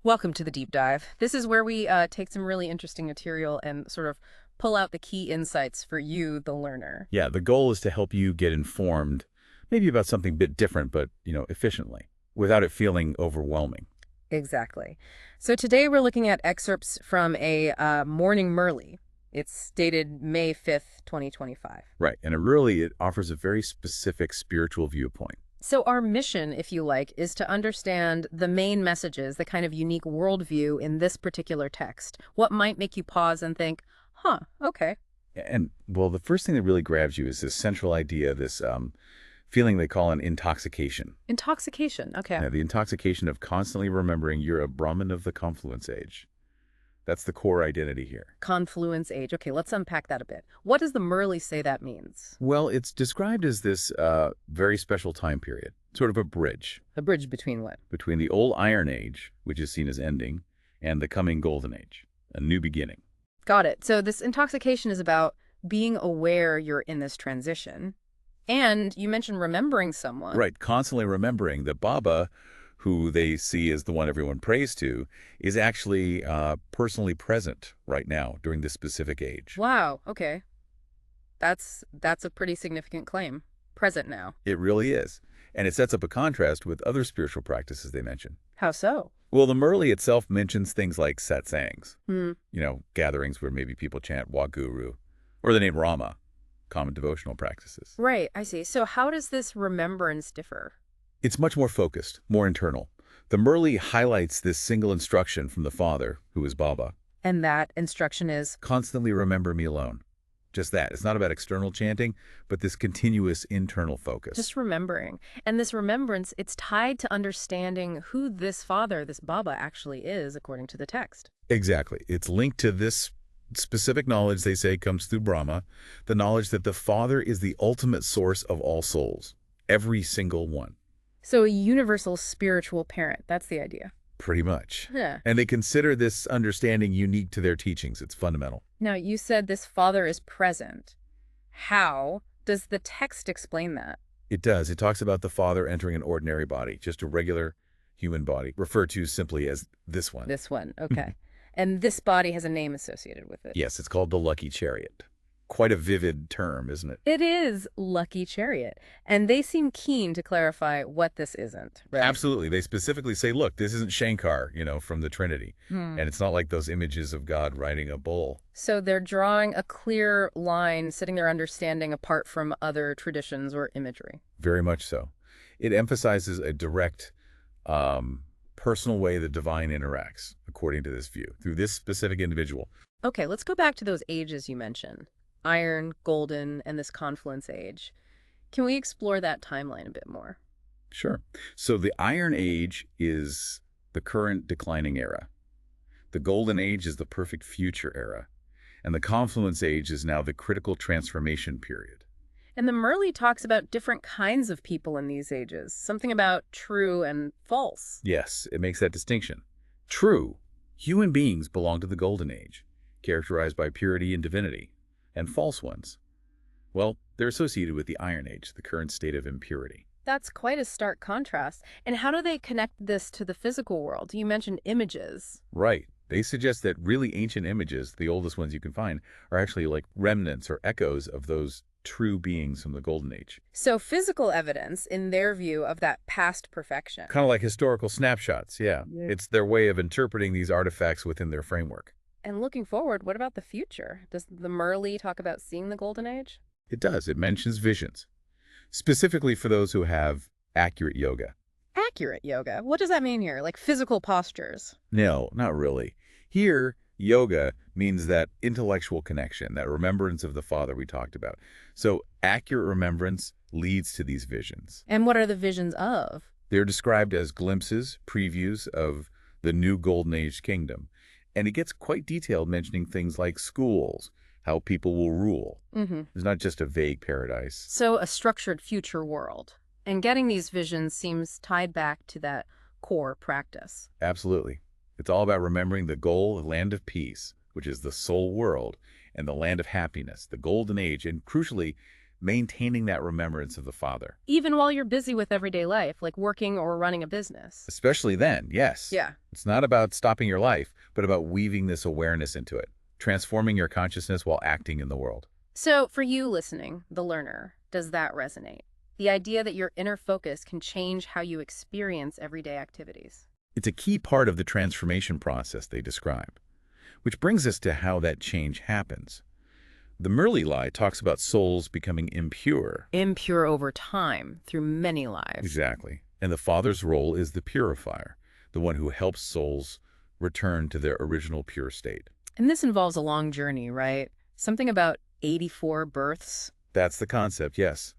Welcome to the deep dive. This is where we take some really interesting material and sort of pull out the key insights for you, the learner. Yeah, the goal is to help you get informed, maybe about something a bit different, but, efficiently, without it feeling overwhelming. Exactly. So today we're looking at excerpts from a Morning Murli. It's dated May 5th, 2025. Right, and it offers a very specific spiritual viewpoint. So our mission, if you like, is to understand the main messages, the kind of unique worldview in this particular text. What might make you pause and think, huh, okay. And, well, the first thing that really grabs you is this central idea, this feeling they call an intoxication. Intoxication, okay. Yeah, the intoxication of constantly remembering you're a Brahmin of the confluence age. That's the core identity here. Confluence age. Okay, let's unpack that a bit. What does the Murli say that means? Well, it's described as this very special time period, sort of a bridge A bridge between what? between the old Iron Age, which is seen as ending, and the coming Golden Age, a new beginning. Got it. So this intoxication is about being aware you're in this transition. And you mentioned remembering someone. Right, constantly remembering that Baba, who they see as the one everyone prays to, is actually personally present right now during this specific age. Wow, okay. That's a pretty significant claim. Present now. It really is. And it sets up a contrast with other spiritual practices they mention. How so? Well, the Murli itself mentions things like satsangs, Hmm. gatherings where maybe people chant Wahguru, or the name Rama, common devotional practices. Right, I see. So how does this remembrance differ? It's much more focused, more internal. The Murli highlights this single instruction from the Father, who is Baba. And that instruction is Constantly remember me alone. Just that. It's not about external chanting, but this continuous internal focus. just remembering. And this remembrance, it's tied to understanding who this father, this Baba, actually is, according to the text. Exactly. It's linked to this specific knowledge they say comes through Brahma, the knowledge that the Father is the ultimate source of all souls, every single one. So a universal spiritual parent, that's the idea. Pretty much. Yeah. And they consider this understanding unique to their teachings. It's fundamental. Now, you said this father is present. How does the text explain that? It does. It talks about the Father entering an ordinary body, just a regular human body, referred to simply as this one. This one, okay. And this body has a name associated with it. Yes, it's called the Lucky Chariot. Quite a vivid term, isn't it? It is Lucky Chariot. And they seem keen to clarify what this isn't, right? Absolutely. They specifically say, look, this isn't Shankar, from the Trinity. Hmm. And it's not like those images of God riding a bull. So they're drawing a clear line, setting their understanding apart from other traditions or imagery. Very much so. It emphasizes a direct, personal way the divine interacts, according to this view, through this specific individual. Okay, let's go back to those ages you mentioned. Iron, Golden, and this Confluence Age. Can we explore that timeline a bit more? Sure. So the Iron Age is the current declining era. The Golden Age is the perfect future era. And the Confluence Age is now the critical transformation period. And the Murli talks about different kinds of people in these ages, something about true and false. Yes, it makes that distinction. True, human beings belong to the Golden Age, characterized by purity and divinity. And false ones, well, they're associated with the Iron Age, the current state of impurity. That's quite a stark contrast. And how do they connect this to the physical world? You mentioned images. Right. They suggest that really ancient images, the oldest ones you can find, are actually like remnants or echoes of those true beings from the Golden Age. So physical evidence, in their view, of that past perfection. Kind of like historical snapshots, yeah. It's their way of interpreting these artifacts within their framework. And looking forward, what about the future? Does the Murli talk about seeing the Golden Age? It does. It mentions visions, specifically for those who have accurate yoga. Accurate yoga? What does that mean here? Like physical postures? No, not really. Here, yoga means that intellectual connection, that remembrance of the Father we talked about. So accurate remembrance leads to these visions. And what are the visions of? They're described as glimpses, previews of the new Golden Age kingdom. And it gets quite detailed, mentioning things like schools, how people will rule. Mm-hmm. It's not just a vague paradise. So a structured future world. And getting these visions seems tied back to that core practice. Absolutely. It's all about remembering the goal, the land of peace, which is the soul world, and the land of happiness, the Golden Age, and crucially, maintaining that remembrance of the Father. Even while you're busy with everyday life, like working or running a business. Especially then, yes. Yeah. It's not about stopping your life, but about weaving this awareness into it, transforming your consciousness while acting in the world. So for you listening, the learner, does that resonate? The idea that your inner focus can change how you experience everyday activities. It's a key part of the transformation process they describe, which brings us to how that change happens. The Murli lie talks about souls becoming impure. Impure over time, through many lives. Exactly. And the Father's role is the purifier, the one who helps souls return to their original pure state. And this involves a long journey, right? Something about 84 births. That's the concept, yes.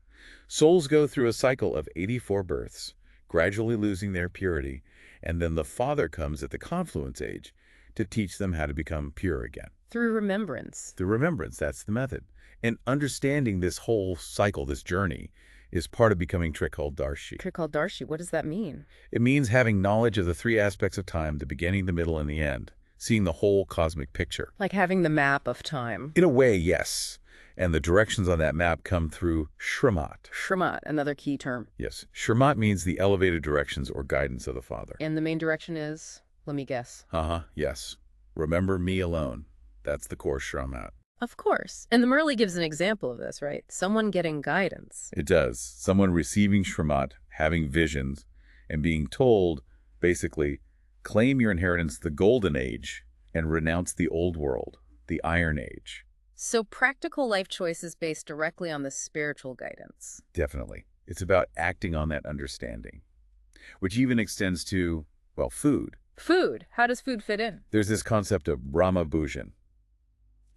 Souls go through a cycle of 84 births, gradually losing their purity, and then the Father comes at the confluence age to teach them how to become pure again. Through remembrance. Through remembrance, that's the method. And understanding this whole cycle, this journey, is part of becoming Trikaldarshi. Trikaldarshi, what does that mean? It means having knowledge of the three aspects of time, the beginning, the middle, and the end, seeing the whole cosmic picture. Like having the map of time. In a way, yes. And the directions on that map come through Shramat. Shramat, another key term. Yes. Shramat means the elevated directions or guidance of the Father. And the main direction is, let me guess. Yes. Remember me alone. That's the core Shramat. Of course. And the Murli gives an example of this, right? Someone getting guidance. It does. Someone receiving Shramat, having visions, and being told, basically, claim your inheritance, the Golden Age, and renounce the Old World, the Iron Age. So practical life choices based directly on the spiritual guidance. Definitely. It's about acting on that understanding, which even extends to, well, food. Food. How does food fit in? There's this concept of Brahma Bhujan.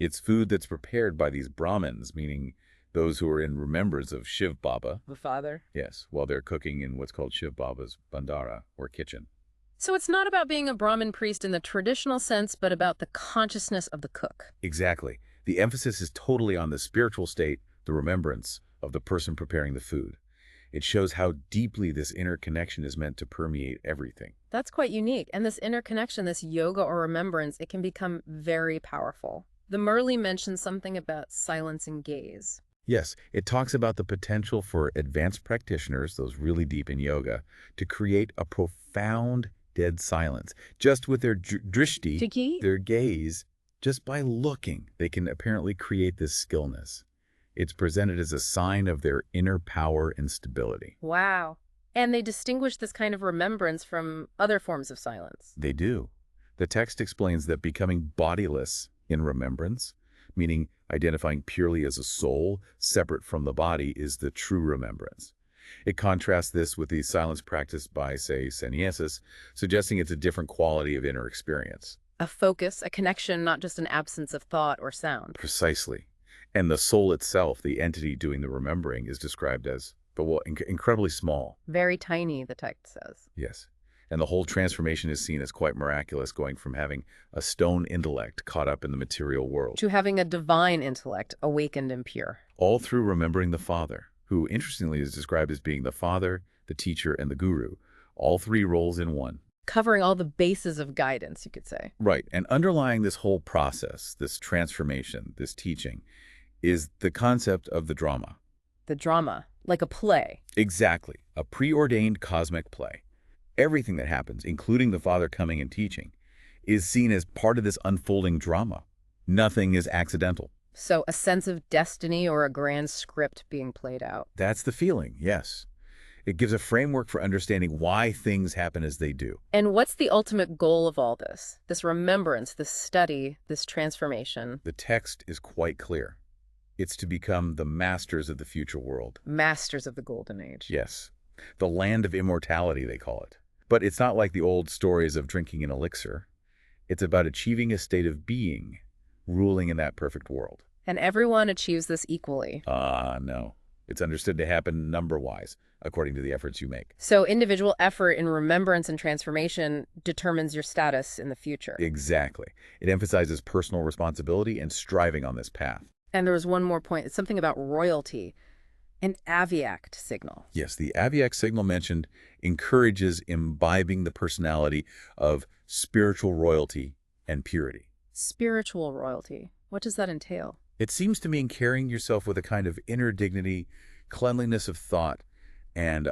It's food that's prepared by these Brahmins, meaning those who are in remembrance of Shiv Baba. The Father. Yes, while they're cooking in what's called Shiv Baba's bandara, or kitchen. So it's not about being a Brahmin priest in the traditional sense, but about the consciousness of the cook. Exactly. The emphasis is totally on the spiritual state, the remembrance of the person preparing the food. It shows how deeply this inner connection is meant to permeate everything. That's quite unique. And this inner connection, this yoga or remembrance, it can become very powerful. The Murli mentions something about silence and gaze. Yes, it talks about the potential for advanced practitioners, those really deep in yoga, to create a profound dead silence. Just with their drishti, their gaze, just by looking, they can apparently create this stillness. It's presented as a sign of their inner power and stability. Wow. And they distinguish this kind of remembrance from other forms of silence. They do. The text explains that becoming bodiless in remembrance, meaning identifying purely as a soul, separate from the body, is the true remembrance. It contrasts this with the silence practiced by, say, sannyasis, suggesting it's a different quality of inner experience. A focus, a connection, not just an absence of thought or sound. Precisely. And the soul itself, the entity doing the remembering, is described as, incredibly small. Very tiny, the text says. Yes. And the whole transformation is seen as quite miraculous, going from having a stone intellect caught up in the material world to having a divine intellect, awakened and pure. All through remembering the Father, who interestingly is described as being the Father, the teacher, and the guru. All three roles in one. Covering all the bases of guidance, you could say. Right. And underlying this whole process, this transformation, this teaching, is the concept of the drama. The drama, like a play. Exactly. A preordained cosmic play. Everything that happens, including the Father coming and teaching, is seen as part of this unfolding drama. Nothing is accidental. So a sense of destiny or a grand script being played out. That's the feeling, yes. It gives a framework for understanding why things happen as they do. And what's the ultimate goal of all this? This remembrance, this study, this transformation? The text is quite clear. It's to become the masters of the future world. Masters of the Golden Age. Yes. The land of immortality, they call it. But it's not like the old stories of drinking an elixir. It's about achieving a state of being, ruling in that perfect world. And everyone achieves this equally. No. It's understood to happen number-wise, according to the efforts you make. So individual effort in remembrance and transformation determines your status in the future. Exactly. It emphasizes personal responsibility and striving on this path. And there was one more point. It's something about royalty. An aviact signal. Yes, the aviact signal mentioned encourages imbibing the personality of spiritual royalty and purity. Spiritual royalty. What does that entail? It seems to mean carrying yourself with a kind of inner dignity, cleanliness of thought, and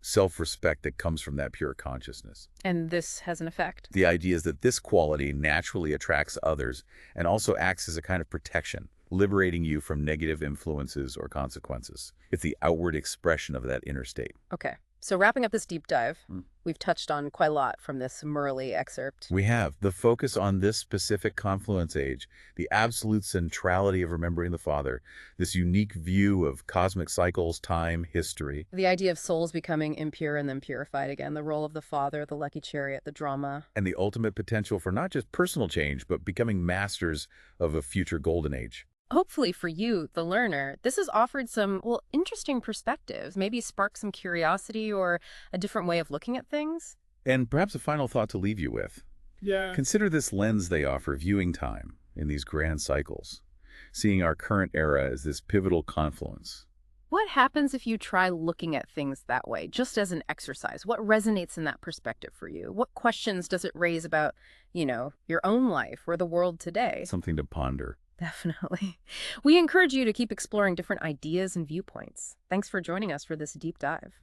self-respect that comes from that pure consciousness. And this has an effect. The idea is that this quality naturally attracts others and also acts as a kind of protection, liberating you from negative influences or consequences. It's the outward expression of that inner state. Okay. So wrapping up this deep dive, we've touched on quite a lot from this Murli excerpt. We have the focus on this specific confluence age, the absolute centrality of remembering the Father, this unique view of cosmic cycles, time, history. The idea of souls becoming impure and then purified again, the role of the Father, the lucky chariot, the drama. And the ultimate potential for not just personal change, but becoming masters of a future golden age. Hopefully for you, the learner, this has offered some, well, interesting perspectives, maybe spark some curiosity or a different way of looking at things. And perhaps a final thought to leave you with. Yeah. Consider this lens they offer viewing time in these grand cycles, seeing our current era as this pivotal confluence. What happens if you try looking at things that way, just as an exercise? What resonates in that perspective for you? What questions does it raise about, your own life or the world today? Something to ponder. Definitely. We encourage you to keep exploring different ideas and viewpoints. Thanks for joining us for this deep dive.